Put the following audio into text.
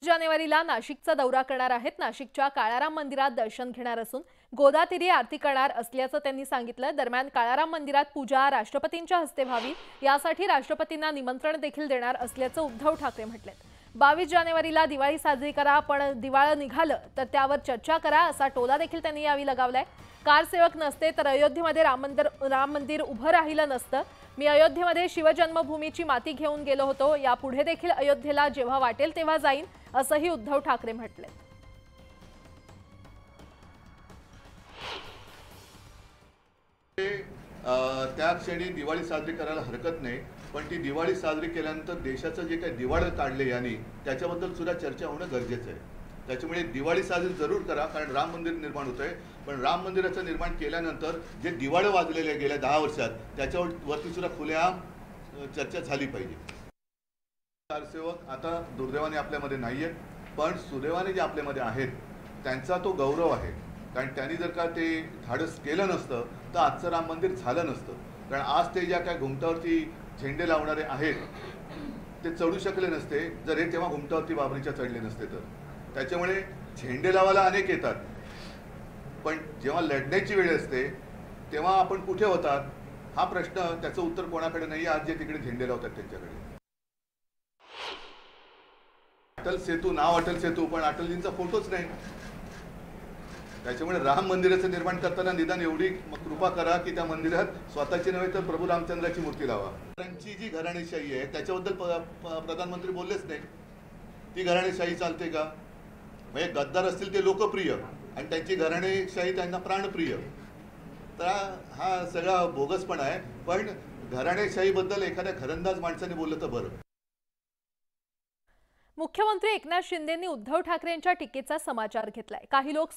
जानेवारीला नाशिकचा दौरा करणार आहेत। नाशिकच्या काळाराम मंदिरात दर्शन घेणार असून गोदातीरी आरती करणार असल्याचं त्यांनी सांगितलं। दरम्यान काळाराम मंदिरात पूजा राष्ट्रपतींच्या हस्ते व्हावी यासाठी राष्ट्रपतींना निमंत्रण देखील देणार असल्याचं उद्धव ठाकरे म्हटलेत। 22 जानेवारीला दिवाळी साजरी करा, पण दिवाळं निघालं तर त्यावर चर्चा करा असा टोला देखील त्यांनी यावेळी लगावलाय। कारसेवक नसते तर अयोध्येमध्ये राम मंदिर उभं राहिलं नसतं। मी अयोध्येमध्ये शिवजन्मभूमीची माती घेऊन गेलो होतो, यापुढे देखील अयोध्येला जेव्हा वाटेल तेव्हा जाईन असंही उद्धव ठाकरे म्हटले। त्या क्षणी दिवाळी साजरी करायला हरकत नाही, पण ती दिवाळी साजरी केल्यानंतर देशाचं जे काही दिवाळं काढले यांनी त्याच्याबद्दल सुद्धा चर्चा होणं गरजेचं आहे। त्याच्यामुळे दिवाळी साजरी जरूर करा, कारण राम मंदिर निर्माण होतंय, पण राम मंदिराचं निर्माण केल्यानंतर जे दिवाळं वाजलेले गेल्या 10 वर्षात त्याच्यावरती सुद्धा खुलेआम चर्चा झाली पाहिजे। कारसेवक आता दुर्दैवाने आपल्यामध्ये नाहीयेत, पण सुदैवाने जे आपल्यामध्ये आहेत त्यांचा तो गौरव आहे, कारण त्यांनी जर का ते धाडस केलं नसतं तर आजचं राम मंदिर झालं नसतं। कारण आज ते ज्या काय घुमटावरती झेंडे लावणारे आहेत ते चढू शकले नसते जर हे तेव्हा घुमटावरती बाबरीच्या चढले नसते तर। त्याच्यामुळे झेंडे लावायला अनेक येतात, पण जेव्हा लढण्याची वेळ असते तेव्हा आपण कुठे होतात हा प्रश्न, त्याचं उत्तर कोणाकडे नाही। आज जे तिकडे झेंडे लावतात त्यांच्याकडे। अटल सेतू, नाव अटल सेतू, पण अटलजींचा फोटोच नाही। त्याच्यामुळे राम मंदिराचं निर्माण करताना निदान एवढी कृपा करा की त्या मंदिरात स्वतःची नव्हे तर प्रभू रामचंद्राची मूर्ती लावा। त्यांची जी घराणेशाही आहे त्याच्याबद्दल प्रधानमंत्री बोललेच नाही। ती घराणेशाही चालते का? म्हणजे गद्दार असतील ते लोकप्रिय आणि त्यांची घराणेशाही त्यांना प्राणप्रिय, तर हा सगळा बोगसपणा आहे। पण घराणेशाहीबद्दल एखाद्या घरंदाज माणसाने बोललं तर बरं। मुख्यमंत्री एकनाथ शिंदेंनी उद्धव ठाकरेंच्या टीकेचा समाचार घेतलाय। काही लोक